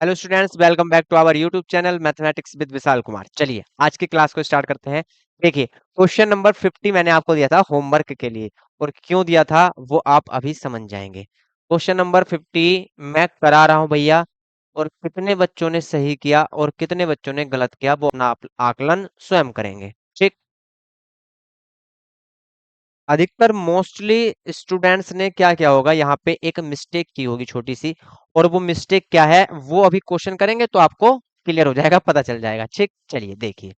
Hello students, welcome back to our YouTube channel mathematics with Vishal Kumar. चलिए आज की class को स्टार्ट करते हैं। देखिए, क्वेश्चन नंबर 50 मैंने आपको दिया था होमवर्क के लिए, और क्यों दिया था वो आप अभी समझ जाएंगे। क्वेश्चन नंबर 50 मैं करा रहा हूं भैया, और कितने बच्चों ने सही किया और कितने बच्चों ने गलत किया वो अपना आकलन स्वयं करेंगे। ठीक, अधिकतर मोस्टली स्टूडेंट्स ने क्या किया होगा, यहाँ पे एक मिस्टेक की होगी छोटी सी, और वो मिस्टेक क्या है वो अभी क्वेश्चन करेंगे तो आपको क्लियर हो जाएगा, पता चल जाएगा। ठीक, चलिए देखिए,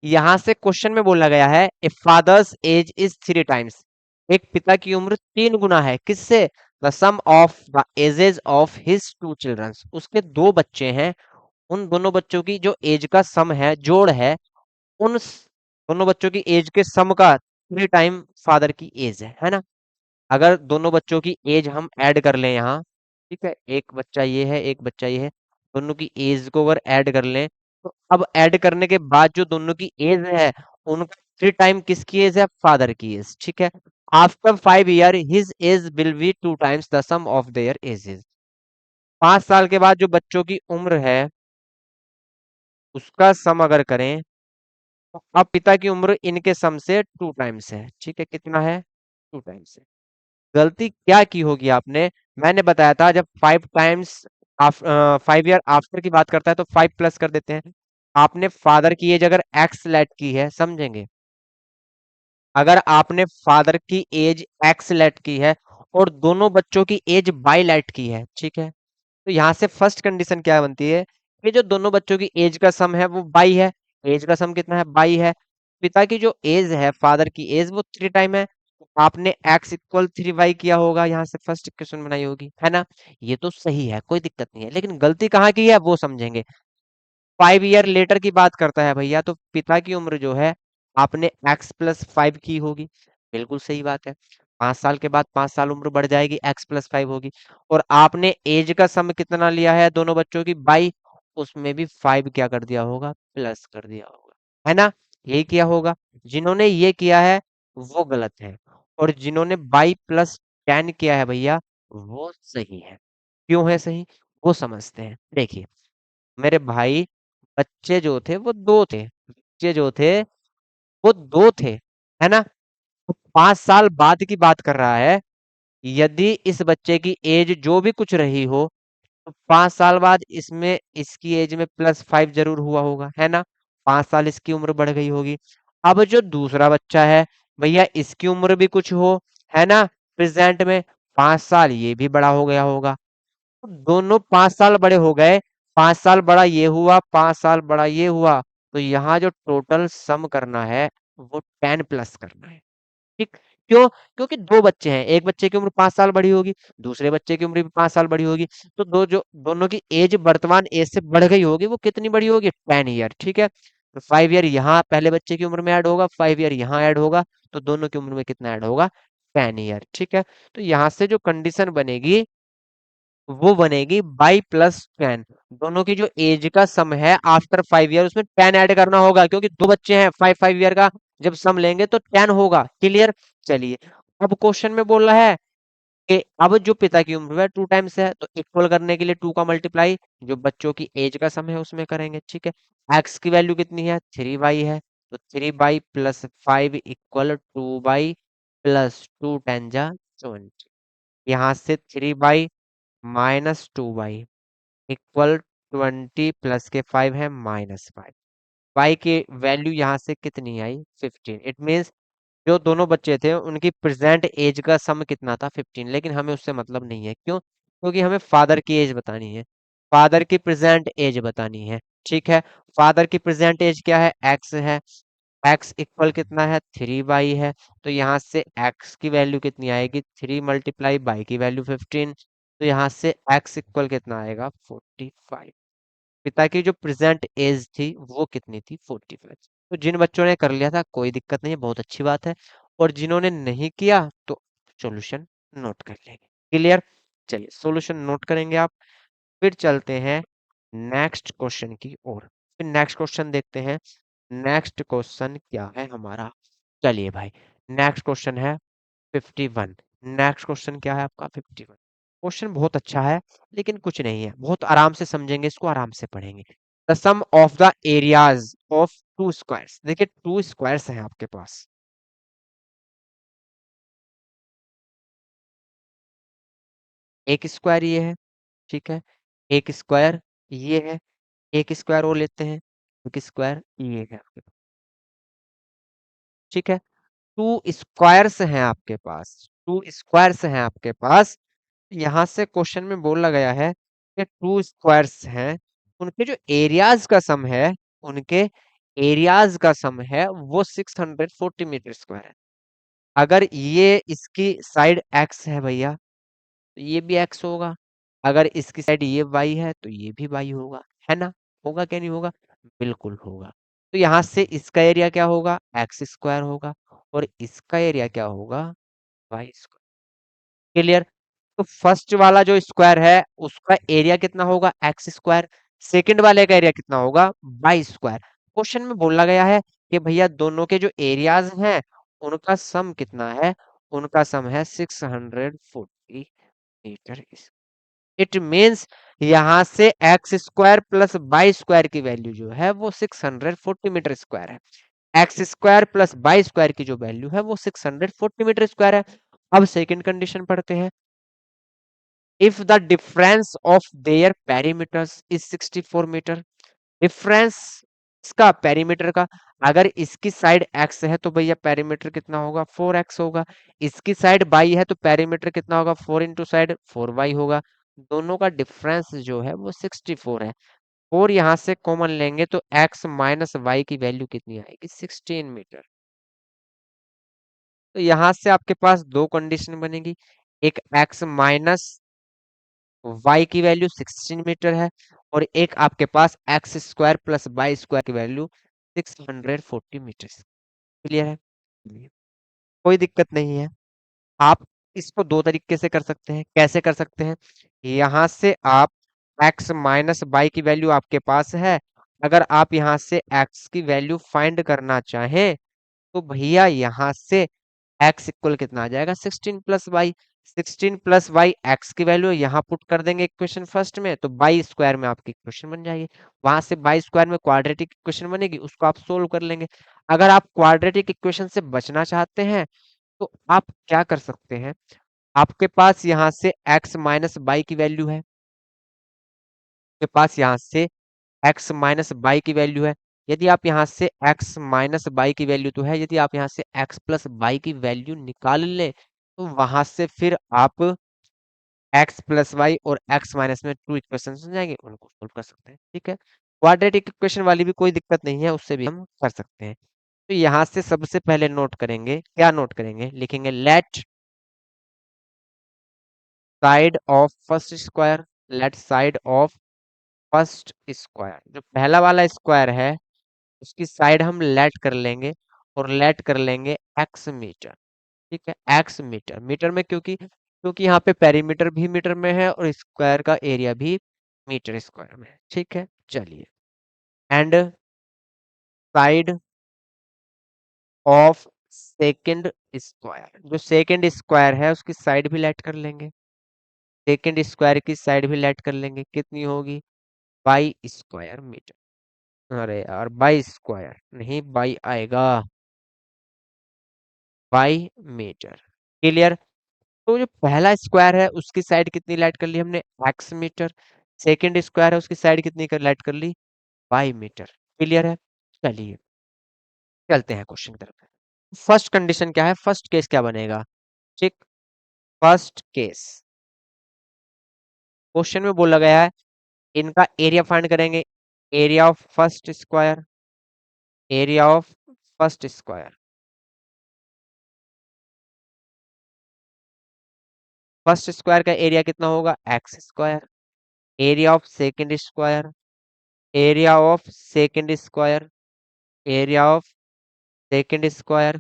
यहां से क्वेश्चन में बोला गया है a father's age is 3 times. एक पिता की उम्र 3 गुना है, किससे? The sum of the ages of his 2 children. उसके 2 बच्चे हैं, उन दोनों बच्चों की जो एज का सम है, जोड़ है, उन दोनों बच्चों की एज के सम का 3 टाइम फादर की एज है ना। अगर दोनों बच्चों की एज हम ऐड कर लें यहाँ, ठीक है, एक बच्चा ये है एक बच्चा ये है, दोनों की एज को अगर ऐड कर लें, तो अब ऐड करने के बाद जो दोनों की एज है, उनका 3 टाइम किसकी एज है? फादर की एज। ठीक है, after 5 year his age will be 2 times the sum of their ages. 5 साल के बाद जो बच्चों की उम्र है उसका सम अगर करें, तो अब पिता की उम्र इनके सम से 2 टाइम्स है। ठीक है, कितना है? 2 टाइम्स है। गलती क्या की होगी आपने? मैंने बताया था जब 5 टाइम्स 5 ईयर आफ्टर की बात करता है तो 5 प्लस कर देते हैं। आपने फादर की एज अगर एक्स लेट की है, समझेंगे, अगर आपने फादर की एज एक्स लेट की है और दोनों बच्चों की एज बाई लेट की है, ठीक है, तो यहाँ से फर्स्ट कंडीशन क्या बनती है कि जो दोनों बच्चों की एज का सम है वो बाई है। एज का सम कितना है? बाई है। पिता की जो एज है, फादर की एज, वो 3 टाइम है, तो आपने x इक्वल 3y किया होगा, यहाँ से फर्स्ट इक्वेशन बनाई होगी, है ना। ये तो सही है, कोई दिक्कत नहीं है, लेकिन गलती कहाँ की है वो समझेंगे। 5 ईयर लेटर की बात करता है भैया, तो पिता की उम्र जो है आपने x+5 की होगी। बिल्कुल सही बात है, 5 साल के बाद 5 साल उम्र बढ़ जाएगी, x+5 होगी। और आपने एज का सम कितना लिया है दोनों बच्चों की? 22, उसमें भी 5 क्या कर दिया होगा? प्लस कर दिया होगा, है ना। यही किया होगा। जिन्होंने ये किया है वो गलत है, और जिन्होंने 22+10 किया है भैया वो सही है। क्यों है सही वो समझते हैं। देखिए मेरे भाई, बच्चे जो थे वो दो थे, बच्चे जो थे वो दो थे, है ना। तो 5 साल बाद की बात कर रहा है, यदि इस बच्चे की एज जो भी कुछ रही हो, तो 5 साल बाद इसमें इसकी एज में +5 जरूर हुआ होगा, है ना। 5 साल इसकी उम्र बढ़ गई होगी। अब जो दूसरा बच्चा है भैया, इसकी उम्र भी कुछ हो, है ना, प्रेजेंट में 5 साल ये भी बड़ा हो गया होगा, दोनों 5 साल बड़े हो गए। 5 साल बड़ा ये हुआ, 5 साल बड़ा ये हुआ, तो यहाँ जो टोटल सम करना है वो 10 प्लस करना है। ठीक, क्यों? क्योंकि दो बच्चे हैं, एक बच्चे की उम्र 5 साल बड़ी होगी, दूसरे बच्चे की उम्र भी 5 साल बड़ी होगी, तो दोनों की एज वर्तमान एज से बढ़ गई होगी। वो कितनी बड़ी होगी? 10 ईयर। ठीक है, तो 5 ईयर यहाँ पहले बच्चे की उम्र में ऐड होगा, 5 ईयर यहाँ ऐड होगा, तो दोनों की उम्र में कितना ऐड होगा? 10 ईयर। ठीक है, तो यहाँ से जो कंडीशन बनेगी वो बनेगी 22+10। दोनों की जो एज का सम है आफ्टर 5 ईयर, उसमें 10 ऐड करना होगा, क्योंकि दो बच्चे हैं, 5 5 ईयर का जब सम लेंगे तो 10 होगा। क्लियर? चलिए, अब क्वेश्चन में बोल रहा है कि अब जो पिता की उम्र है 2 टाइम्स है, तो इक्वल करने के लिए 2 का मल्टीप्लाई जो बच्चों की एज का सम है उसमें करेंगे। ठीक है, एक्स की वैल्यू कितनी है? 3y है, तो 3y+5 इक्वल 2y+2 10 जा 20। यहाँ से 3y -2y इक्वल 20 प्लस के 5 है -5। y की वैल्यू यहाँ से कितनी आई? 15। इट मीन्स जो दोनों बच्चे थे उनकी प्रेजेंट एज का सम कितना था? 15। लेकिन हमें उससे मतलब नहीं है, क्यों? क्योंकि हमें फादर की एज बतानी है, फादर की प्रेजेंट एज बतानी है। ठीक है, फादर की प्रेजेंट एज क्या है? x है, x इक्वल कितना है? 3y है, तो यहाँ से x की वैल्यू कितनी आएगी? 3 × y की वैल्यू 15, तो यहाँ से x इक्वल कितना आएगा? 45। पिता की जो प्रेजेंट एज थी वो कितनी थी? 45। तो जिन बच्चों ने कर लिया था कोई दिक्कत नहीं है, बहुत अच्छी बात है, और जिन्होंने नहीं किया तो सॉल्यूशन नोट कर लेंगे। क्लियर? चलिए सॉल्यूशन नोट करेंगे आप, फिर चलते हैं नेक्स्ट क्वेश्चन की ओर। फिर नेक्स्ट क्वेश्चन देखते हैं, नेक्स्ट क्वेश्चन क्या है हमारा। चलिए भाई, नेक्स्ट क्वेश्चन है 51। नेक्स्ट क्वेश्चन क्या है आपका? 51। क्वेश्चन बहुत अच्छा है, लेकिन कुछ नहीं है, बहुत आराम से समझेंगे इसको, आराम से पढ़ेंगे। The sum of the areas of two squares, देखिए टू स्क्वायर्स हैं आपके पास, एक स्क्वायर ये है, ठीक है, एक स्क्वायर ये है, एक स्क्वायर और लेते हैं, एक स्क्वायर ये है आपके पास, ठीक है। टू स्क्वायर्स हैं आपके पास, टू स्क्वायर्स हैं आपके पास। यहाँ से क्वेश्चन में बोला गया है कि टू स्क्वायर्स हैं, उनके जो एरियाज का सम है, उनके एरियाज का सम है वो 640 मीटर स्क्वायर है। अगर ये इसकी साइड एक्स है भैया, तो ये भी एक्स होगा, अगर इसकी साइड ये वाई है तो ये भी वाई होगा, है ना? होगा क्या नहीं होगा? बिल्कुल होगा। तो यहाँ से इसका एरिया क्या होगा? एक्स स्क्वायर होगा, और इसका एरिया क्या होगा? Y square. क्लियर? तो फर्स्ट वाला जो स्क्वायर है उसका एरिया कितना होगा? X square. सेकंड वाले का एरिया कितना होगा? Y square. क्वेश्चन में बोला गया है कि भैया दोनों के जो एरियाज हैं उनका सम कितना है? उनका सम है 640 मीटर। इट मीन्स यहाँ से x square plus y square की वैल्यू जो है वो 640 मीटर स्क्वायर है। X square plus y square की जो वैल्यू है वो 640 मीटर स्क्वायर है। अब सेकंड कंडीशन पढ़ते हैं। If the difference of their perimeters is 64 metre, difference इसका पेरीमीटर का, अगर इसकी साइड x है तो भैया पेरीमीटर कितना होगा? 4x होगा। इसकी साइड y है तो पेरीमीटर कितना होगा? 4 इंटू साइड 4y होगा। दोनों का डिफरेंस जो है वो 64 है। और यहाँ से कॉमन लेंगे तो x माइनस वाई की वैल्यू कितनी आएगी? 16 मीटर। तो यहाँ से आपके पास दो कंडीशन बनेगी, एक x माइनस y की वैल्यू 16 मीटर है, और एक आपके पास x square plus y square की वैल्यू 640 मीटर। क्लियर है? कोई दिक्कत नहीं है। आप इसको दो तरीके से कर सकते हैं। कैसे कर सकते हैं? यहाँ से आप x माइनस वाई की वैल्यू आपके पास है, अगर आप यहाँ से x की वैल्यू फाइंड करना चाहें तो भैया यहाँ से x इक्वल कितना आ जाएगा? 16 plus y. 16 plus y x की वैल्यू यहाँ पुट कर देंगे इक्वेशन फर्स्ट में, तो बाई स्क्वायर में आपकी इक्वेशन बन जाएगी। वहां से बाई स्क्वायर में क्वाड्रेटिक इक्वेशन बनेगी, उसको आप सोल्व कर लेंगे। अगर आप क्वाड्रेटिक इक्वेशन से बचना चाहते हैं तो आप क्या कर सकते हैं? आपके पास यहाँ से x माइनस बाई की वैल्यू है, आपके पास यहाँ से x माइनस बाई की वैल्यू है। यदि आप यहाँ से x माइनस बाई की वैल्यू तो है, यदि आप यहाँ से x प्लस बाई की वैल्यू निकाल लें तो वहां से फिर आप x प्लस वाई और x माइनस में टू इक्वेशन हो जाएंगे, उनको सोल्व कर सकते हैं। ठीक है, क्वाड्रेटिक इक्वेशन वाली भी कोई दिक्कत नहीं है, उससे भी हम कर सकते हैं। तो यहाँ से सबसे पहले नोट करेंगे, क्या नोट करेंगे? लिखेंगे let side of first square, let side of first square, जो पहला वाला स्क्वायर है उसकी साइड हम लेट कर लेंगे, और लेट कर लेंगे एक्स मीटर। ठीक है, एक्स मीटर, मीटर में, क्योंकि क्योंकि यहाँ पे पेरीमीटर भी मीटर में है और स्क्वायर का एरिया भी मीटर स्क्वायर में है। ठीक है, चलिए। And side of second square, जो सेकंड स्क्वायर है उसकी साइड भी लेट कर लेंगे, सेकंड स्क्वायर की साइड भी लेट कर लेंगे, कितनी होगी? Y square metre. अरे यार, बाई स्क्वायर नहीं, बाई आएगा, बाई मीटर। क्लियर? तो जो पहला स्क्वायर है उसकी साइड कितनी लेट कर ली हमने? X metre. सेकंड स्क्वायर है उसकी साइड कितनी कर लेट कर ली? By metre. क्लियर है? चलिए चलते हैं क्वेश्चन की तरफ। फर्स्ट कंडीशन क्या है? फर्स्ट केस क्या बनेगा? ठीक, फर्स्ट केस क्वेश्चन में बोला गया है इनका एरिया फाइंड करेंगे। Area of first square, area of first square, first square का एरिया कितना होगा? X square. Area of second square, area of second square, area of second square,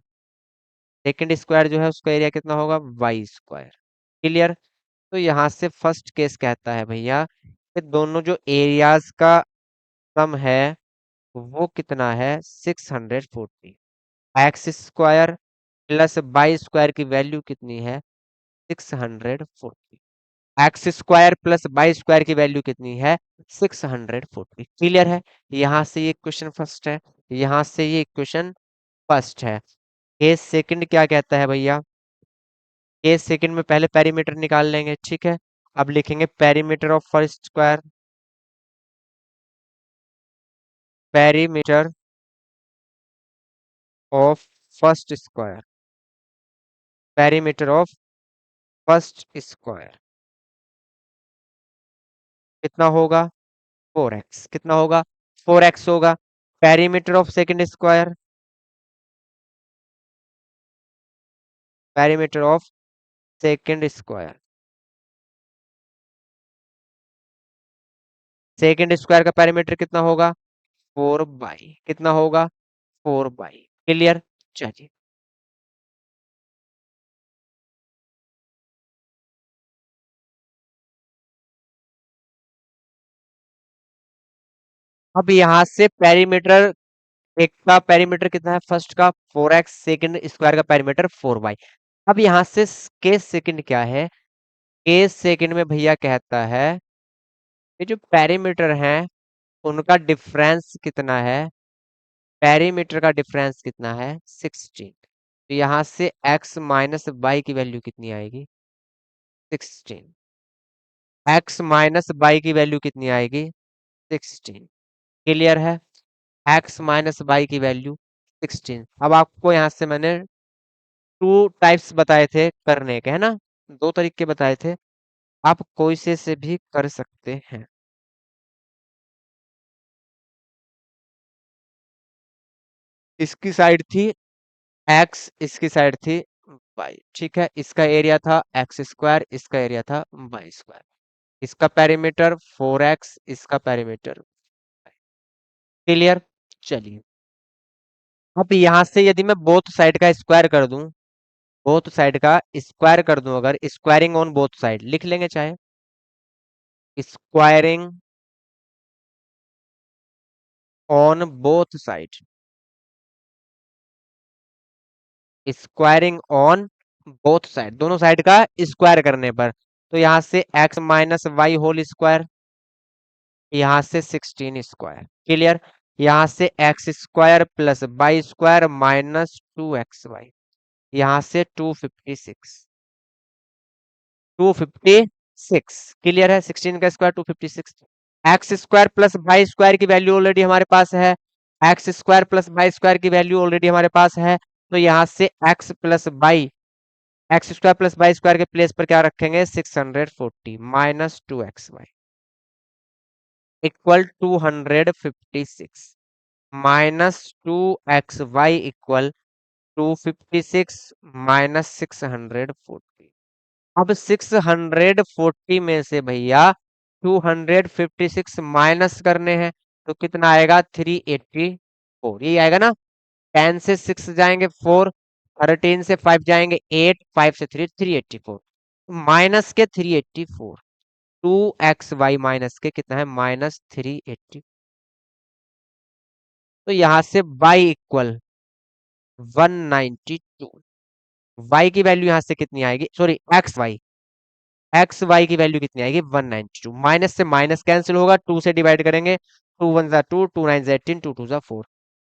second square जो है उसका एरिया कितना होगा? Y square. क्लियर? तो यहाँ से फर्स्ट केस कहता है भैया कि दोनों जो एरियाज का सम है वो कितना है? 640। X square plus y square की वैल्यू कितनी है? 640। X square plus y square की वैल्यू कितनी है? 640। क्लियर है? यहां से ये क्वेश्चन फर्स्ट है, यहां से ये क्वेश्चन फर्स्ट है। केस सेकंड क्या कहता है भैया? केस सेकंड में पहले पेरीमीटर निकाल लेंगे, ठीक है। अब लिखेंगे perimeter of first square, perimeter of first square, perimeter of first square कितना होगा? 4x। कितना होगा? 4x होगा। Perimeter of second square, perimeter of second square, second square का पेरीमीटर कितना होगा? 4 बाई कितना होगा? 4 बाई। क्लियर? चलिए, अब यहां से पेरीमीटर, एक का पेरीमीटर कितना है फर्स्ट का? 4x, सेकंड स्क्वायर का पेरीमीटर 4 बाई। अब यहां से केस सेकंड क्या है? केस सेकंड में भैया कहता है ये जो पेरीमीटर है उनका डिफरेंस कितना है? पेरीमीटर का डिफरेंस कितना है? 16। तो यहाँ से x माइनस बाई की वैल्यू कितनी आएगी? 16। x माइनस बाई की वैल्यू कितनी आएगी? 16। क्लियर है? x माइनस बाई की वैल्यू 16। अब आपको यहाँ से मैंने टू टाइप्स बताए थे करने के, है ना? दो तरीके बताए थे, आप कोई से भी कर सकते हैं। इसकी साइड थी x, इसकी साइड थी y, ठीक है। इसका एरिया था एक्स स्क्वायर, इसका एरिया था वाई स्क्वायर। इसका पेरीमीटर 4x, इसका पेरीमीटर। क्लियर? चलिए, अब यहां से यदि मैं बोथ साइड का स्क्वायर कर दूं, बोथ साइड का स्क्वायर कर दूं, अगर स्क्वायरिंग ऑन बोथ साइड लिख लेंगे, चाहे squaring on both side, squaring on both side, दोनों साइड का स्क्वायर करने पर, तो यहां से x minus y whole square, यहाँ से 16 स्क्वायर। क्लियर? यहाँ से x square plus y square minus 2xy, यहाँ से 256, 256। क्लियर है? 16 का square 256। X square plus y square की वैल्यू ऑलरेडी हमारे पास है, x square plus y square की वैल्यू ऑलरेडी हमारे पास है, तो यहाँ से x plus y, x square plus y square के प्लेस पर क्या रखेंगे? 640 minus 2xy equal 256 minus 2xy equal 256 minus 640। अब 640 में से भैया 256 माइनस करने हैं, तो कितना आएगा? 384। यही आएगा ना? 10 से 6 जाएंगे 4, 13 से 5 जाएंगे 8, 5 से 3 384, माइनस के 384, 2xy माइनस के कितना है? माइनस 380। तो यहां से y इक्वल 192। y की वैल्यू यहां से कितनी आएगी? सॉरी, एक्स वाई की वैल्यू कितनी आएगी? 192। माइनस से माइनस कैंसिल होगा, 2 से डिवाइड करेंगे, 2 1 जा 2, 2 9 जा 18, 2 2 जा 4।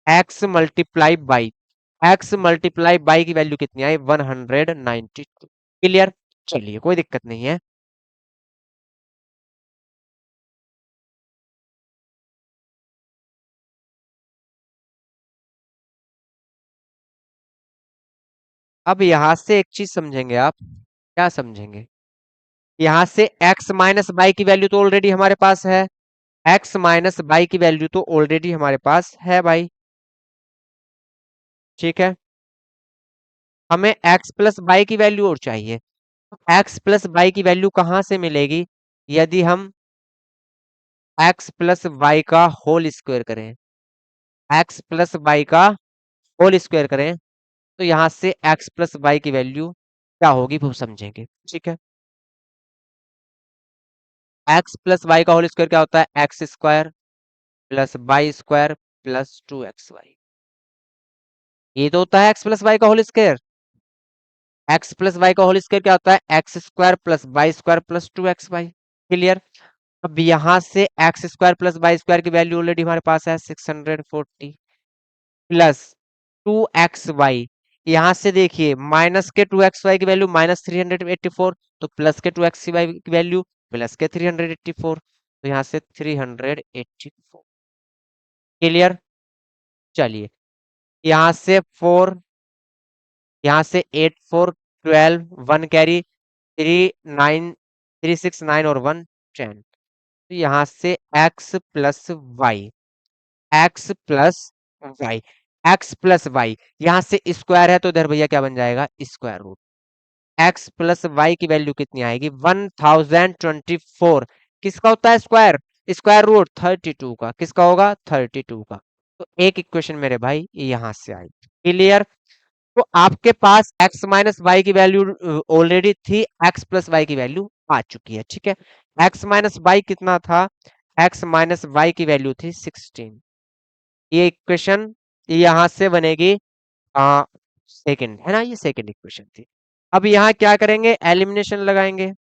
X multiply by, x multiply by की वैल्यू कितनी आई? 192। क्लियर? चलिए, कोई दिक्कत नहीं है। अब यहां से एक चीज समझेंगे आप, क्या समझेंगे? यहाँ से x माइनस बाई की वैल्यू तो ऑलरेडी हमारे पास है, x माइनस बाई की वैल्यू तो ऑलरेडी हमारे पास है भाई, ठीक है। हमें x प्लस बाई की वैल्यू और चाहिए। x प्लस बाई की वैल्यू कहाँ से मिलेगी? यदि हम x प्लस बाई का होल स्क्वायर करें, x प्लस बाई का होल स्क्वायर करें, तो यहां से x प्लस बाई की वैल्यू क्या होगी वो समझेंगे, ठीक है। x प्लस बाई का होल स्क्वायर क्या होता है? X square plus y square plus 2xy, ये तो होता है x प्लस बाई का whole square. X plus y का होल स्क्वायर क्या होता है? X square plus y square plus 2xy। Clear? अब यहां से x square plus y square की वैल्यू ऑलरेडी हमारे पास है 640 प्लस 2xy। यहां से देखिए माइनस के 2xy की वैल्यू -384, तो प्लस के 2xy की वैल्यू प्लस के 384, तो यहां से 384। क्लियर? चलिए, यहाँ से 4, यहाँ से 8 4 12 1 कैरी 3 9 3 6 9 और 1 10। तो यहाँ से x plus y x plus y यहाँ से स्क्वायर है तो इधर भैया क्या बन जाएगा? Square root. X plus y की वैल्यू कितनी आएगी? 1024। किसका होता है स्क्वायर? स्क्वायर रूट 32 का। किसका होगा? 32 का। तो एक इक्वेशन मेरे भाई यहां से आई। क्लियर? तो आपके पास x माइनस वाई की वैल्यू ऑलरेडी थी, x प्लस वाई की वैल्यू आ चुकी है। ठीक है, x माइनस वाई कितना था? x माइनस वाई की वैल्यू थी 16। ये इक्वेशन यहां से बनेगी सेकंड, है ना? ये सेकंड इक्वेशन थी। अब यहाँ क्या करेंगे? एलिमिनेशन लगाएंगे।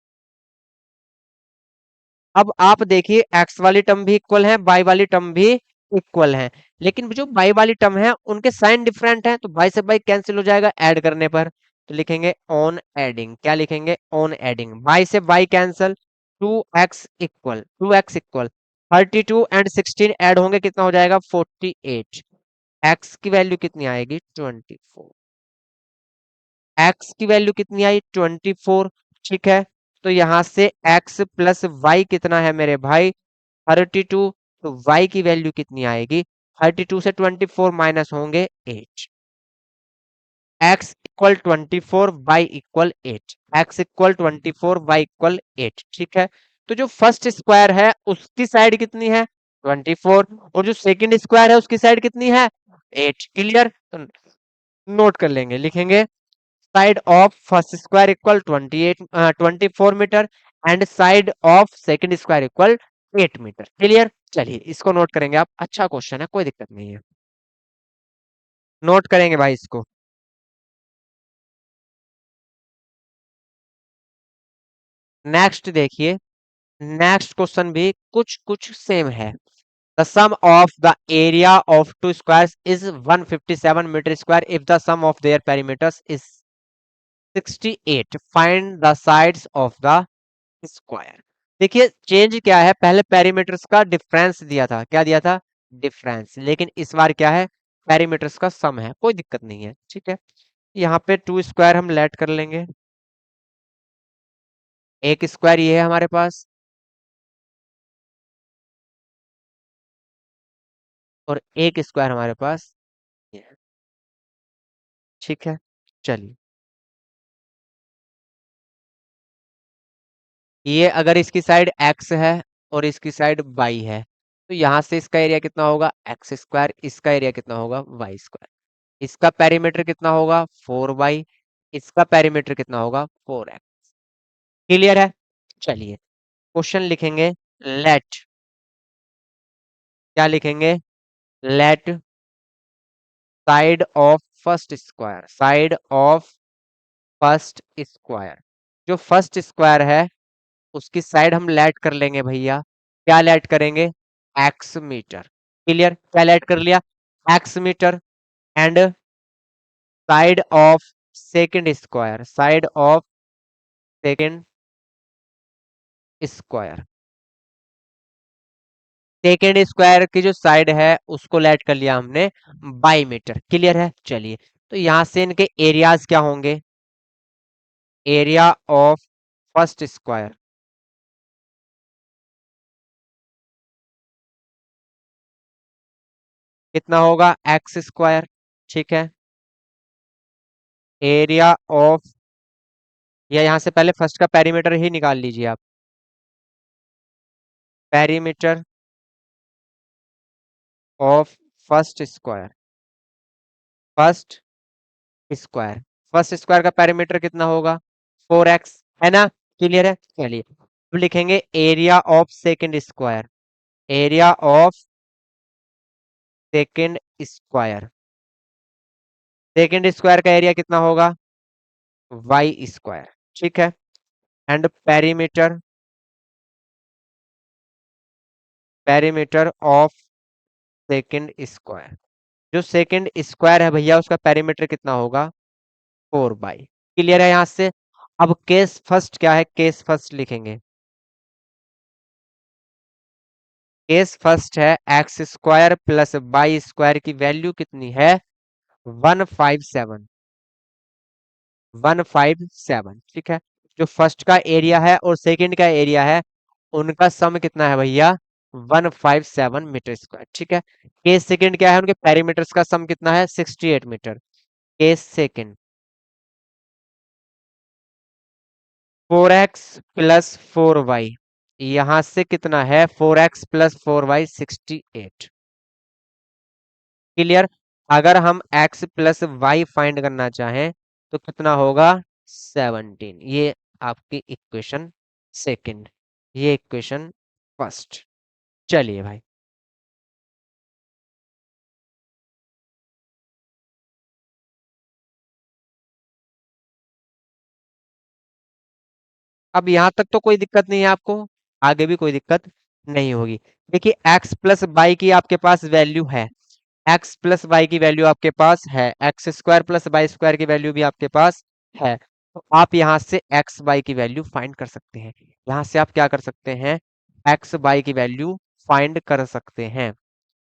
अब आप देखिए एक्स वाली टर्म भी इक्वल है, बाई वाली टर्म भी इक्वल है, लेकिन जो बाई वाली टर्म है उनके साइन डिफरेंट है, तो बाई से बाई कैंसिल हो जाएगा ऐड करने पर। तो लिखेंगे ऑन एडिंग। क्या लिखेंगे? On adding. बाई से by cancel, 2x equal 32 and 16 add होंगे, कितना हो जाएगा? 48। एक्स की वैल्यू कितनी आएगी? 24। एक्स की वैल्यू कितनी आई? 24। ठीक है, तो यहां से एक्स प्लस वाई कितना है मेरे भाई? 32। तो वाई की वैल्यू कितनी आएगी? 32 से 24 माइनस होंगे 8। X equal 24, y equal 8। X equal 24, y equal 8। ठीक है, तो जो फर्स्ट स्क्वायर है उसकी साइड कितनी है? 24, और जो सेकंड स्क्वायर है उसकी साइड कितनी है? 8। क्लियर? नोट कर लेंगे, लिखेंगे side of first square equal 24 metre and side of second square equal 8 metre. Clear? चलिए इसको नोट करेंगे आप। अच्छा क्वेश्चन है, कोई दिक्कत नहीं है, नोट करेंगे भाई इसको। नेक्स्ट देखिए, नेक्स्ट क्वेश्चन भी कुछ कुछ सेम है। The sum of the area of two squares is 157 metre square if the sum of their perimeters is 68। Find the sides of the square. देखिए चेंज क्या है, पहले पेरीमीटर्स का डिफरेंस दिया था। क्या दिया था? डिफरेंस। लेकिन इस बार क्या है? पेरीमीटर्स का सम है। कोई दिक्कत नहीं है, ठीक है। यहाँ पे 2 स्क्वायर हम लेट कर लेंगे। एक स्क्वायर ये है हमारे पास, और एक स्क्वायर हमारे पास ये है। ठीक है, चलिए, ये अगर इसकी साइड x है और इसकी साइड y है, तो यहां से इसका एरिया कितना होगा? X square. इसका एरिया कितना होगा? Y square. इसका पेरीमीटर कितना होगा? 4y। इसका पेरीमीटर कितना होगा? 4x। क्लियर है? चलिए क्वेश्चन लिखेंगे। लेट, क्या लिखेंगे? Let side of first square, side of first square, जो फर्स्ट स्क्वायर है उसकी साइड हम लेट कर लेंगे भैया। क्या लेट करेंगे? X metre. क्लियर? क्या लेट कर लिया? X metre. And side of second square, side of second square, second square की जो साइड है उसको लेट कर लिया हमने बाई मीटर। क्लियर है? चलिए, तो यहां से इनके एरियाज क्या होंगे? एरिया ऑफ फर्स्ट स्क्वायर कितना होगा? X square. ठीक है, एरिया ऑफ, या यहां से पहले फर्स्ट का पेरीमीटर ही निकाल लीजिए आप। Perimeter of first square, first square, first square का पेरीमीटर कितना होगा? 4x, है ना? क्लियर है? चलिए अब लिखेंगे area of second square, area of second square. Second square का एरिया कितना होगा? वाई स्क्वायर, ठीक है। And perimeter, perimeter of second square, जो सेकंड स्क्वायर है भैया उसका पेरीमीटर कितना होगा, 4 बाई। क्लियर है यहां से। अब केस फर्स्ट क्या है, केस फर्स्ट लिखेंगे। केस फर्स्ट है x square plus y square की वैल्यू कितनी है, 157, 157, ठीक है। जो फर्स्ट का एरिया है और सेकंड का एरिया है उनका सम कितना है भैया, 157 मीटर स्क्वायर, ठीक है। केस सेकंड क्या है, उनके पेरीमीटर्स का सम कितना है, 68 metre. Case second 4x + 4y, यहां से कितना है, 4x + 4y 68। क्लियर। अगर हम x प्लस वाई फाइंड करना चाहें तो कितना होगा, 17। ये आपकी इक्वेशन सेकंड, ये इक्वेशन फर्स्ट। चलिए भाई, अब यहां तक तो कोई दिक्कत नहीं है आपको, आगे भी कोई दिक्कत नहीं होगी। देखिए x प्लस वाई की आपके पास वैल्यू है, x प्लस वाई की वैल्यू आपके पास है, x square plus y square की वैल्यू भी आपके पास है। तो आप यहां से एक्स वाई की वैल्यू फाइंड कर सकते हैं। यहां से आप क्या कर सकते हैं, एक्स वाई की वैल्यू फाइंड कर सकते हैं।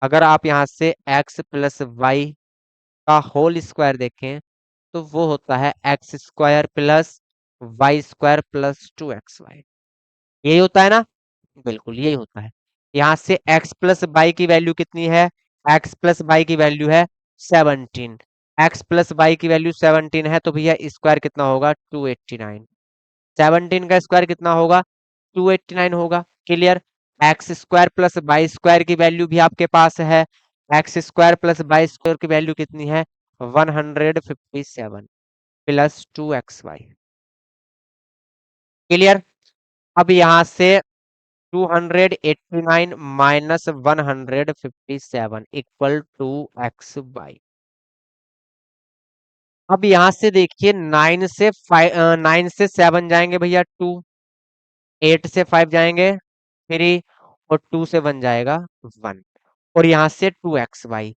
अगर आप यहां से एक्स प्लस वाई का होल स्क्वायर देखें तो वो होता है x square plus y square plus 2xy, यही होता है ना, बिल्कुल यही होता है। यहाँ से x प्लस बाई की वैल्यू कितनी है, x प्लस बाई की वैल्यू है 17, x प्लस बाई की वैल्यू 17 है तो भैया स्क्वायर कितना होगा, 289। 17 का स्क्वायर कितना होगा, 289 होगा। Clear. X square plus y square की वैल्यू भी आपके पास है, x square plus y square की वैल्यू कितनी है, 157 प्लस 2xy। क्लियर। अब यहाँ से 289 minus 157 equal to x y. अब यहां से देखिए 9 से 7 जाएंगे भैया 2, 8 से 5 जाएंगे 3 और 2 से 1 जाएगा 1। और यहां से 2xy,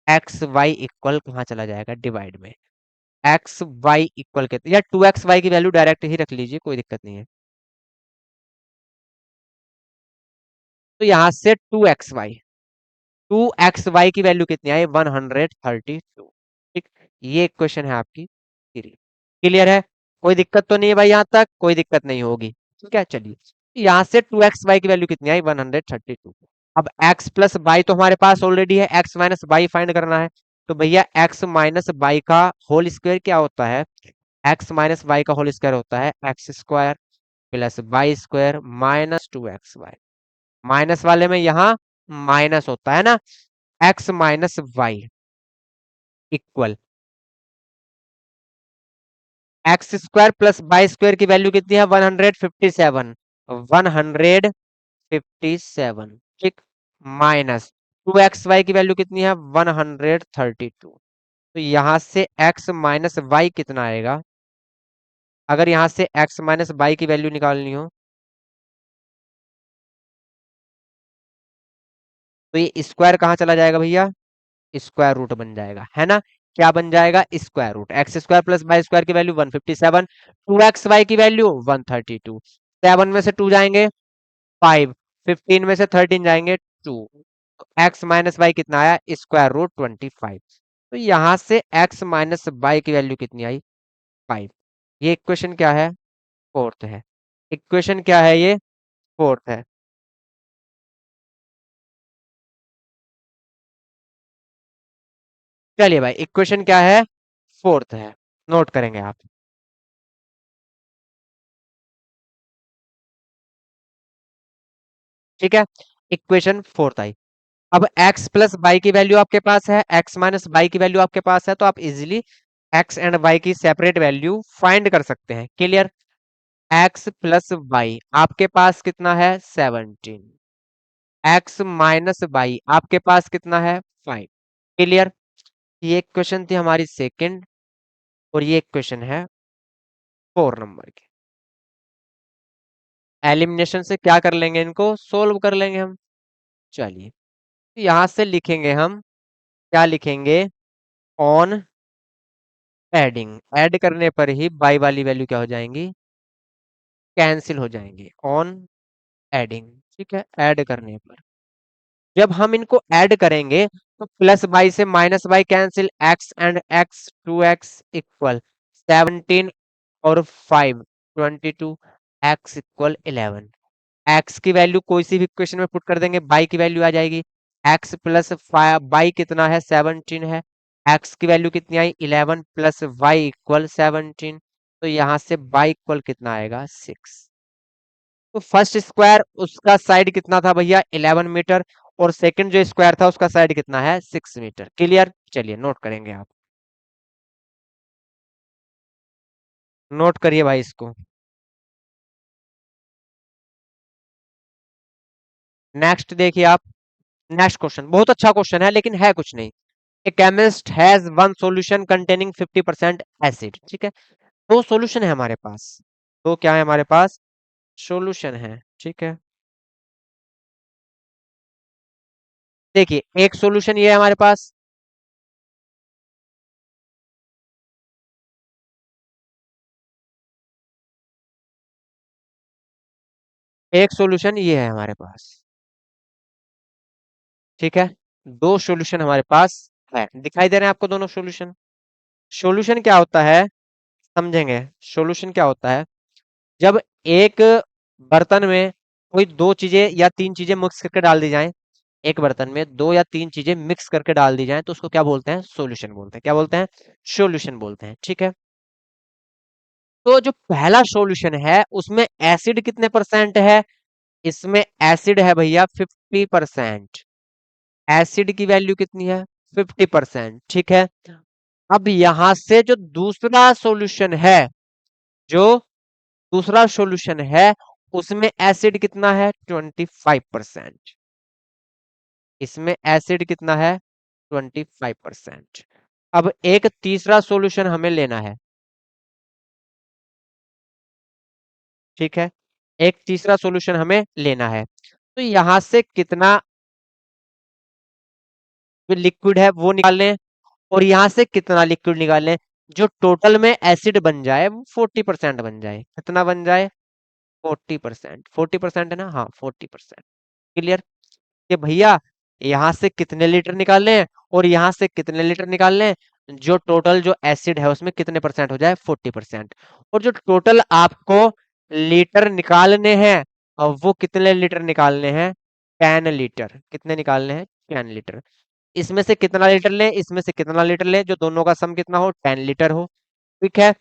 एक्स वाई इक्वल कहाँ चला जाएगा, डिवाइड में। एक्स वाई इक्वल के या 2xy की वैल्यू डायरेक्ट ही रख लीजिए, कोई दिक्कत नहीं है। तो यहां से 2xy, 2xy की वैल्यू कितनी आई, 132। ठीक, ये क्वेश्चन है आपकी थ्री। क्लियर है, कोई दिक्कत तो नहीं है भाई, यहां तक कोई दिक्कत नहीं होगी। ठीक है, चलिए। यहां से 2xy की वैल्यू कितनी आई, 132। अब x प्लस बाई तो हमारे पास ऑलरेडी है, x माइनस बाई फाइंड करना है। तो भैया x माइनस बाई का होल स्क्वायर क्या होता है, x माइनस बाई का होल स्क्वायर होता है x square plus y square minus 2xy। Minus वाले में यहाँ माइनस होता है ना, x minus y equal x square plus y square की वैल्यू कितनी है, 157, 157। ठीक, माइनस 2xy की वैल्यू कितनी है, 132। तो यहां से x माइनस वाई कितना आएगा, अगर यहां से x माइनस वाई की वैल्यू निकालनी हो तो ये स्क्वायर कहाँ चला जाएगा भैया, स्क्वायर रूट बन जाएगा, है ना। क्या बन जाएगा, square root. X square plus y square की वैल्यू 157, 2xy की वैल्यू 132। 7 में से 2 जाएंगे 5, 15 में से 13 जाएंगे 2। एक्स माइनस वाई कितना आया, स्क्वायर रूट 25। तो यहां से एक्स माइनस वाई की वैल्यू कितनी आई, 5। ये इक्वेशन क्या है, फोर्थ है। इक्वेशन क्या है, ये फोर्थ है। चलिए भाई, इक्वेशन क्या है, फोर्थ है, नोट करेंगे आप। ठीक है, इक्वेशन फोर्थ आई। अब x प्लस बाई की वैल्यू आपके पास है, x माइनस बाई की वैल्यू आपके पास है, तो आप इजीली x एंड y की सेपरेट वैल्यू फाइंड कर सकते हैं। क्लियर। x प्लस बाई आपके पास कितना है, 17, x माइनस बाई आपके पास कितना है, 5। क्लियर। ये क्वेश्चन थी हमारी सेकंड और ये क्वेश्चन है 4 नंबर की। एलिमिनेशन से क्या कर लेंगे, इनको सोल्व कर लेंगे हम। चलिए, तो यहां से लिखेंगे हम, क्या लिखेंगे, ऑन एडिंग, ऐड करने पर ही बाई वाली वैल्यू क्या हो जाएंगी, कैंसिल हो जाएंगी, ऑन एडिंग। ठीक है, ऐड करने पर जब हम इनको ऐड करेंगे तो प्लस बाई से minus by cancel, x and x, 2x equal 17 और 5 22, एक्स इक्वल 11। एक्स की वैल्यू कोई सी भी इक्वेशन में पुट कर देंगे, बाई की वैल्यू आ जाएगी। एक्स प्लस बाई कितना है, 17 है। एक्स की वैल्यू कितनी आई, 11 प्लस वाई इक्वल 17। तो यहां से बाई इक्वल कितना आएगा, 6। तो फर्स्ट स्क्वायर उसका साइड कितना था भैया, 11 मीटर, और सेकंड जो स्क्वायर था उसका साइड कितना है, 6 मीटर। क्लियर, चलिए नोट करेंगे आप, नोट करिए भाई इसको। नेक्स्ट देखिए आप, नेक्स्ट क्वेश्चन बहुत अच्छा क्वेश्चन है लेकिन है कुछ नहीं। A chemist has one solution containing 50% acid. ठीक है, दो सॉल्यूशन है हमारे पास, दो क्या है हमारे पास, सॉल्यूशन है। ठीक है, देखिए एक सॉल्यूशन ये है हमारे पास, एक सॉल्यूशन ये है हमारे पास। ठीक है, दो सॉल्यूशन हमारे पास है, दिखाई दे रहे हैं आपको दोनों सॉल्यूशन। सॉल्यूशन क्या होता है, समझेंगे। सॉल्यूशन क्या होता है, जब एक बर्तन में कोई दो चीजें या तीन चीजें मिक्स करके डाल दी जाएं, एक बर्तन में दो या तीन चीजें मिक्स करके डाल दी जाएं तो उसको क्या बोलते हैं, सॉल्यूशन बोलते हैं। क्या बोलते हैं, सॉल्यूशन बोलते हैं। ठीक है, तो जो पहला सॉल्यूशन है उसमें एसिड कितने परसेंट है, इसमें एसिड है भैया 50%। एसिड की वैल्यू कितनी है, 50%। ठीक है, अब यहां से जो दूसरा सॉल्यूशन है, जो दूसरा सॉल्यूशन है उसमें एसिड कितना है, 25%। इसमें एसिड कितना है, 25%। अब एक तीसरा सॉल्यूशन हमें लेना है। ठीक है, एक तीसरा सॉल्यूशन हमें लेना है, तो यहां से कितना जो लिक्विड है वो निकाल लें, और यहां से कितना लिक्विड निकाल लें, जो टोटल में एसिड बन जाए वो 40% बन जाए। कितना बन जाए, 40%। 40% है ना, हाँ 40%। क्लियर, कि भैया यहाँ से कितने लीटर निकाल लें और यहाँ से कितने लीटर निकाल लें, जो टोटल जो एसिड है उसमें कितने परसेंट हो जाए, 40%। और जो टोटल आपको लीटर निकालने हैं, और वो कितने लीटर निकालने हैं, 10 लीटर। कितने निकालने हैं, 10 लीटर। इसमें से कितना लीटर लें, इसमें से कितना लीटर लें, जो दोनों का सम कितना हो, 10 लीटर हो। ठीक है,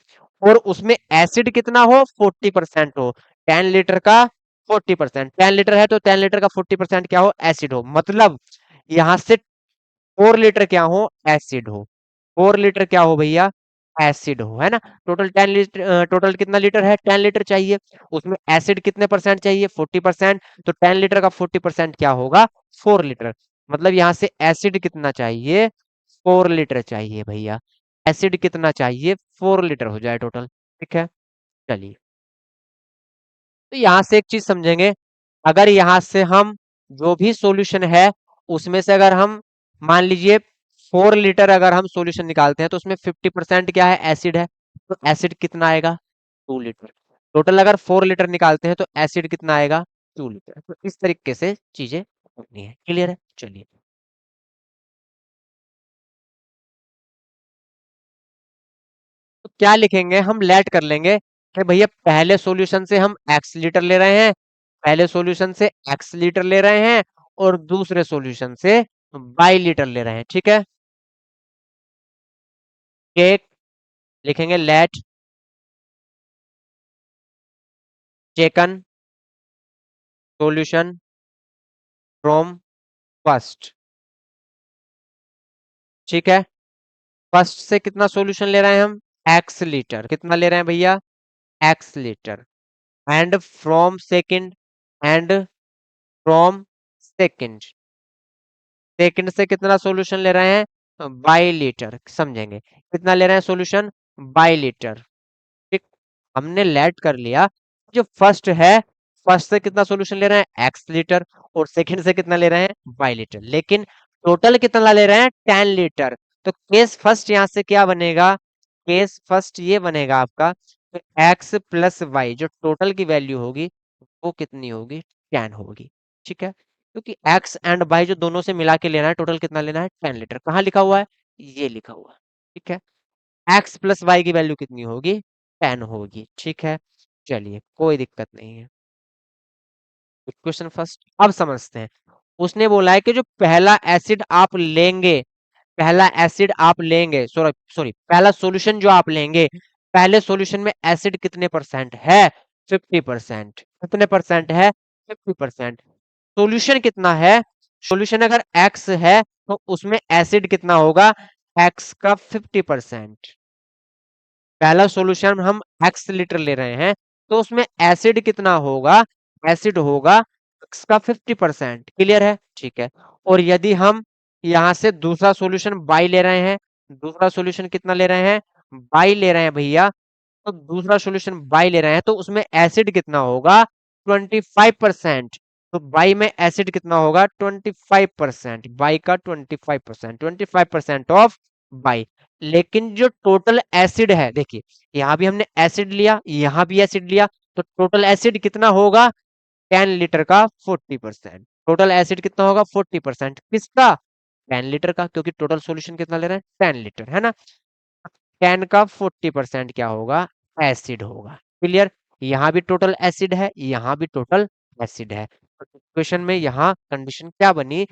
और उसमें एसिड कितना हो, 40% हो। 10 लीटर का 40%, 10 लीटर है तो 10 लीटर का 40% क्या हो, एसिड हो। मतलब यहां से 4 लीटर क्या हो, एसिड हो। 4 लीटर क्या हो भैया, एसिड हो, है ना। टोटल 10 लीटर, टोटल कितना लीटर है, 10 लीटर चाहिए, उसमें एसिड कितने परसेंट चाहिए, 40%। तो 10 लीटर का 40% क्या होगा, 4 लीटर। मतलब यहां से एसिड कितना चाहिए, 4 लीटर चाहिए भैया। एसिड कितना चाहिए, 4 लीटर हो जाए टोटल। ठीक है, चलिए, तो यहां से एक चीज समझेंगे, अगर यहां से हम जो भी सॉल्यूशन है उसमें से अगर हम मान लीजिए 4 लीटर अगर हम सॉल्यूशन निकालते हैं तो उसमें 50% क्या है, एसिड है। तो एसिड कितना आएगा, 2 लीटर। टोटल अगर 4 लीटर निकालते हैं तो एसिड कितना आएगा, 2 लीटर। तो इस तरीके से चीजें होनी है। क्लियर है, चलिए, तो क्या लिखेंगे, हम लेट कर लेंगे कि भैया पहले सॉल्यूशन से हम एक्स लीटर ले रहे हैं, पहले सॉल्यूशन से एक्स लीटर ले रहे हैं, और दूसरे सॉल्यूशन से बाई लीटर ले रहे हैं। ठीक है, केक लिखेंगे, let taken solution from first. ठीक है, फर्स्ट से कितना सॉल्यूशन ले रहे हैं हम, एक्स लीटर। कितना ले रहे हैं भैया, x litre. And from second, and from second, second से कितना सॉल्यूशन ले रहे हैं, बाई लीटर। समझेंगे, कितना ले रहे हैं सॉल्यूशन, बाई लीटर। ठीक, हमने लेट कर लिया, जो फर्स्ट है, फर्स्ट से कितना सोल्यूशन ले रहे हैं, एक्स लीटर, और सेकंड से कितना ले रहे हैं, वाई लीटर, लेकिन टोटल कितना ले रहे हैं, 10 लीटर। तो केस फर्स्ट यहाँ से क्या बनेगा, केस फर्स्ट ये बनेगा आपका, तो एक्स प्लस वाई जो टोटल की वैल्यू होगी वो कितनी होगी, 10 होगी। ठीक है, क्योंकि एक्स एंड वाई जो दोनों से मिला के लेना है, टोटल कितना लेना है, 10 लीटर। कहाँ लिखा हुआ है, ये लिखा हुआ है। ठीक है, एक्स प्लस वाई की वैल्यू कितनी होगी, 10 होगी। ठीक है, चलिए कोई दिक्कत नहीं है। क्वेश्चन फर्स्ट अब समझते हैं। उसने बोला है कि जो पहला एसिड आप लेंगे, पहला एसिड आप लेंगे, सॉरी सॉरी, पहला सॉल्यूशन जो आप लेंगे, पहले सॉल्यूशन में एसिड कितने परसेंट है, 50%। कितने परसेंट है, 50%। सॉल्यूशन कितना है, सॉल्यूशन अगर एक्स है तो उसमें एसिड कितना होगा, एक्स का 50%। पहला सॉल्यूशन हम एक्स लीटर ले रहे हैं, तो उसमें एसिड कितना होगा, एसिड होगा एक्स का 50%। क्लियर है, ठीक है। और यदि हम यहां से दूसरा सॉल्यूशन बाई ले रहे हैं, दूसरा सॉल्यूशन कितना ले रहे हैं, बाई ले रहे हैं भैया, तो दूसरा सॉल्यूशन बाई ले रहे हैं तो उसमें एसिड कितना होगा, 25%। तो बाई में एसिड कितना होगा, 25%, बाई का 25%, 25% ऑफ बाई। लेकिन जो टोटल एसिड है, देखिए यहां भी हमने एसिड लिया, यहां भी एसिड लिया, तो टोटल एसिड कितना होगा, 10 लीटर का 40%। टोटल एसिड कितना होगा, 40%। किसका, 10 लीटर का, क्योंकि टोटल सॉल्यूशन कितना ले रहे हैं, 10 लीटर, है ना। 10 का 40% क्या होगा, एसिड होगा। क्लियर, यहाँ भी टोटल एसिड है, यहाँ भी टोटल एसिड है। क्वेश्चन में यहाँ कंडीशन क्या बनी,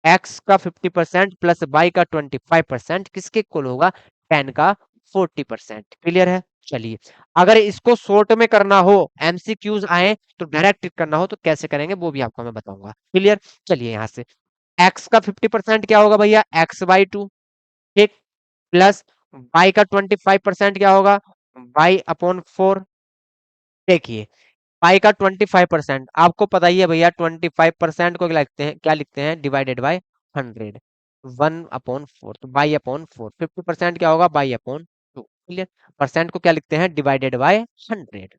एक्स का 50% प्लस वाई का 25% किसके इक्वल होगा, 10 का 40%। क्लियर है, चलिए। अगर इसको शॉर्ट में करना हो, एमसीक्यूज आए तो डायरेक्ट करना हो तो कैसे करेंगे वो भी आपको मैं बताऊंगा। क्लियर, चलिए यहाँ से एक्स का 50% क्या होगा भैया, एक्स बाई 2। ठीक, प्लस y का 25% क्या होगा, y अपॉन 4। देखिए y का 25% आपको पता ही है भैया, 25% को क्या लिखते हैं, क्या लिखते हैं, डिवाइडेड बाय 100, 1/4। तो y अपॉन 4, 50% क्या होगा, y अपॉन 2। क्लियर, परसेंट को क्या लिखते हैं, डिवाइडेड बाय 100।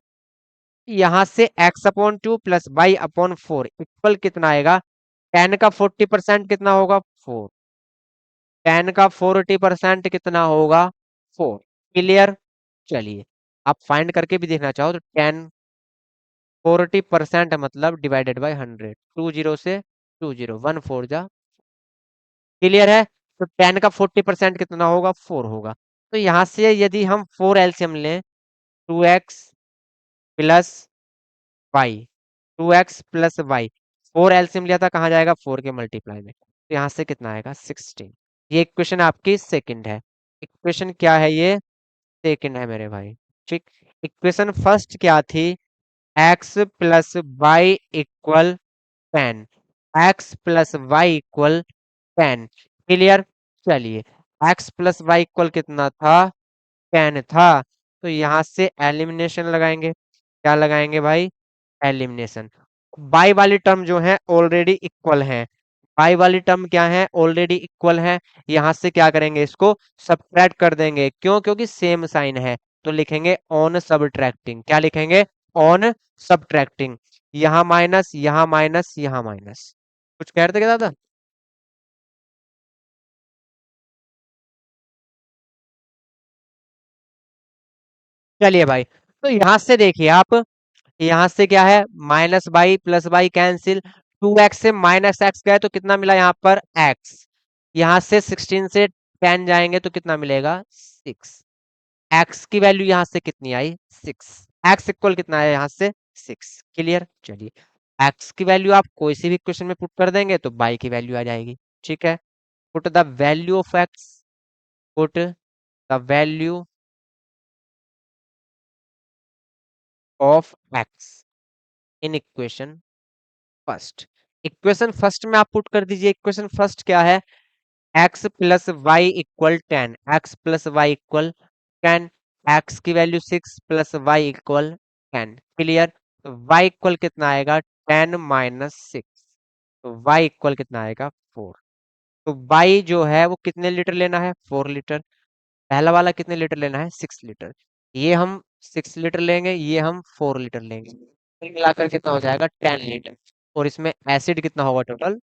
यहाँ से x upon 2 plus y upon 4 equal कितना आएगा, 10 का 40% कितना होगा, 4। 10 का 40% कितना होगा, 4। क्लियर, चलिए आप फाइंड करके भी देखना चाहो तो 10 40% मतलब डिवाइडेड बाय 100, 20 से 20, 1 4 जा। क्लियर है, तो 10 का 40% कितना होगा, 4 होगा। तो यहाँ से यदि हम 4 एलसीएम लें, 2x plus y, 2x plus y, 4 LCM लिया था, कहाँ जाएगा, 4 के मल्टीप्लाई में, तो यहाँ से कितना आएगा, 16। ये इक्वेशन आपकी सेकंड है। इक्वेशन क्या है, ये सेकंड है मेरे भाई। ठीक, इक्वेशन फर्स्ट क्या थी, x plus y equal 10, x plus y equal 10। Clear, चलिए एक्स प्लस वाई इक्वल कितना था, 10 था, तो यहां से एलिमिनेशन लगाएंगे। क्या लगाएंगे भाई, एलिमिनेशन। बाई वाली टर्म जो है ऑलरेडी इक्वल है, बाई वाली टर्म क्या है, ऑलरेडी इक्वल है। यहां से क्या करेंगे, इसको सब्ट्रैक्ट कर देंगे, क्यों, क्योंकि सेम साइन है। तो लिखेंगे ऑन सब्ट्रैक्टिंग, क्या लिखेंगे, ऑन सब्ट्रैक्टिंग। यहाँ माइनस, यहाँ माइनस, यहाँ माइनस। कुछ कह रहे थे क्या दादा, चलिए भाई। तो यहां से देखिए आप, यहाँ से क्या है, minus by plus by cancel, 2x से माइनस एक्स गए तो कितना मिला यहाँ पर, x। यहाँ से 16 से 10 जाएंगे तो कितना मिलेगा, 6। x की वैल्यू यहाँ से कितनी आई, 6। x इक्वल कितना है यहाँ से, 6। क्लियर, चलिए x की वैल्यू आप कोई सी भी इक्वेशन में पुट कर देंगे तो y की वैल्यू आ जाएगी। ठीक है, put the value of x, put the value of x in equation first. Equation first में आप पुट कर दीजिए, इक्वेशन फर्स्ट क्या है, x plus y equal 10, x plus y equal 10, x की value 6 plus y equal 10। Clear, तो y equal कितना आएगा, 10 - 6, तो वाई इक्वल कितना आएगा, 4। तो वाई जो है वो कितने लीटर लेना है, 4 लीटर। पहला वाला कितने लीटर लेना है, 6 लीटर। ये हम 6 लीटर लेंगे, ये हम 4 लीटर लेंगे, कुल मिलाकर कितना हो जाएगा 10 लीटर। और इसमें एसिड कितना होगा टोटल?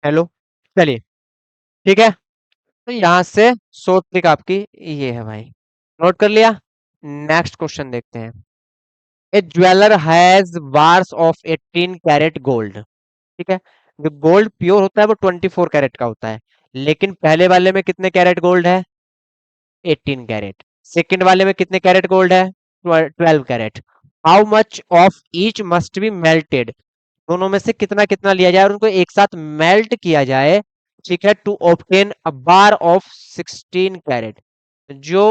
हेलो, चलिए, ठीक है। तो यहाँ से शॉर्ट ट्रिक आपकी ये है भाई, नोट कर लिया। नेक्स्ट क्वेश्चन देखते हैं। A jeweller has bars of 18 carat gold. ठीक है, जो गोल्ड प्योर होता है वो 24 कैरेट का होता है, लेकिन पहले वाले में कितने कैरेट गोल्ड है? 18 कैरेट। सेकंड वाले में कितने कैरेट गोल्ड है? 12 carat. How much of each must be melted? दोनों में से कितना कितना लिया जाए और उनको एक साथ मेल्ट किया जाए, ठीक है, to obtain a bar of 16 carat. जो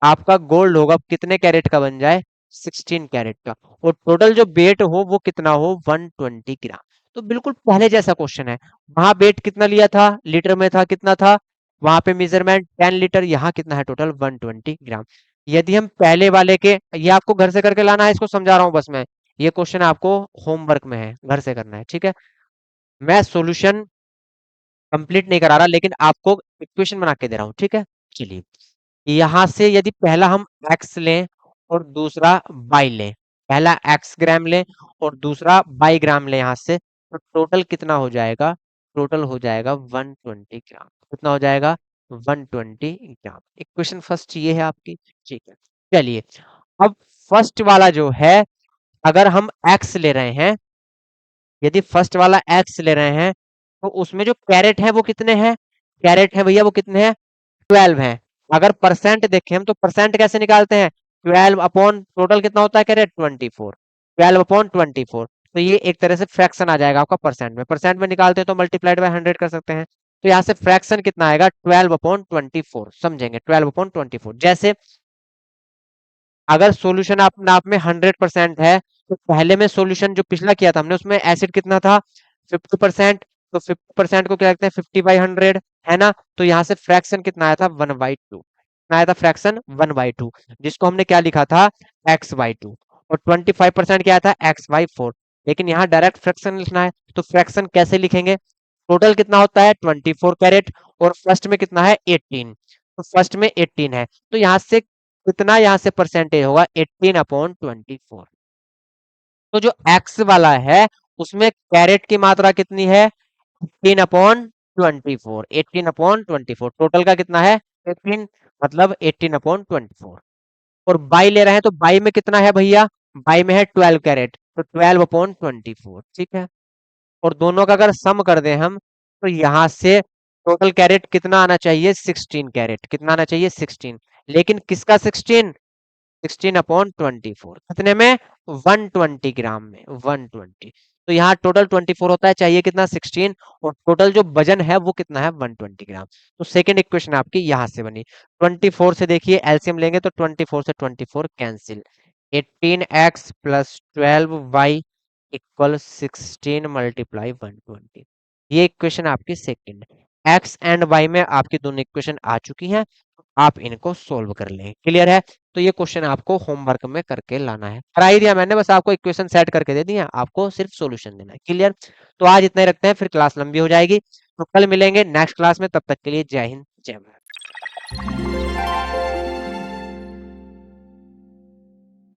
आपका गोल्ड होगा कितने कैरेट का बन जाए? 16 कैरेट का। और टोटल जो वेट हो वो कितना हो? 120 ग्राम। तो बिल्कुल पहले जैसा क्वेश्चन है। वहां वेट कितना लिया था? लीटर में था, कितना था वहां पे मेजरमेंट? 10 लीटर। यहाँ कितना है टोटल? 120 ग्राम। यदि हम पहले वाले के, ये आपको घर से करके लाना है, इसको समझा रहा हूँ बस मैं, ये क्वेश्चन आपको होमवर्क में है, घर से करना है, ठीक है। मैं सॉल्यूशन कंप्लीट नहीं करा रहा, लेकिन आपको इक्वेशन बना के दे रहा हूँ, ठीक है। चलिए, यहां से यदि पहला हम एक्स लें और दूसरा बाई लें, पहला एक्स ग्राम लें और दूसरा बाई ग्राम लें यहां से, तो टोटल कितना हो जाएगा? टोटल हो जाएगा 120 ग्राम। कितना हो जाएगा? 120 ग्राम। इक्वेशन फर्स्ट ये है आपकी, ठीक है। चलिए, अब फर्स्ट वाला जो है, अगर हम एक्स ले रहे हैं, यदि फर्स्ट वाला एक्स ले रहे हैं, तो उसमें जो कैरेट है वो कितने हैं? कैरेट है भैया वो कितने हैं? 12 हैं। अगर परसेंट देखें हम, तो परसेंट कैसे निकालते हैं? 12 अपॉन टोटल कितना होता है कैरेट? 24। 12/24। तो ये एक तरह से फ्रैक्शन आ जाएगा आपका परसेंट में। परसेंट में निकालते हैं तो मल्टीप्लाइड बाय 100 कर सकते हैं। तो यहाँ से फ्रैक्शन कितना आएगा? 12/24। समझेंगे, 12/24। जैसे अगर सॉल्यूशन आप में 100% है, तो पहले में सॉल्यूशन जो पिछला किया था हमने, उसमें एसिड कितना था? 50%। तो 50% को क्या लिखते हैं 50/100, है ना। तो यहाँ से फ्रैक्शन कितना आया था 1/2, कितना आया था फ्रैक्शन 1/2, जिसको हमने क्या लिखा था x/2। और 25% क्या था x/4। लेकिन यहाँ डायरेक्ट फ्रैक्शन लिखना है, तो फ्रैक्शन कैसे लिखेंगे, टोटल कितना होता है 24 कैरेट, और फर्स्ट में कितना है 18, तो फर्स्ट में 18 है, तो यहाँ से कितना, यहाँ से परसेंटेज होगा 18/24। तो जो एक्स वाला है उसमें कैरेट की मात्रा कितनी है 18/24, 18/24, टोटल का कितना है 18, मतलब 18/24। और बाई ले रहे हैं तो बाई में कितना है भैया, बाई में है 12 कैरेट, तो 12/24, ठीक है। और दोनों का अगर सम कर दें हम, तो यहाँ से टोटल कैरेट कितना आना चाहिए 16 कैरेट, कितना आना चाहिए 16, लेकिन किसका 16, 16/24, कितने में 120 ग्राम में, 120। तो यहाँ टोटल 24 होता है, चाहिए कितना 16, और टोटल जो वजन है वो कितना है 120 ग्राम। तो सेकंड इक्वेशन आपकी यहाँ से बनी। 24 से देखिए एलसीएम लेंगे तो 24 से 24 cancel, 18x plus 12y equal 16 multiply 120। ये इक्वेशन आपकी सेकंड, एक्स एंड वाई में आपकी दोनों इक्वेशन आ चुकी हैं, आप इनको सोल्व कर लें, क्लियर है। तो ये क्वेश्चन आपको होमवर्क में करके लाना है, करा ही दिया मैंने, बस आपको इक्वेशन सेट करके दे दिया, आपको सिर्फ सॉल्यूशन देना है, क्लियर। तो आज इतना ही रखते हैं, फिर क्लास लंबी हो जाएगी, तो कल मिलेंगे नेक्स्ट क्लास में, तब तक के लिए जय हिंद जय भारत।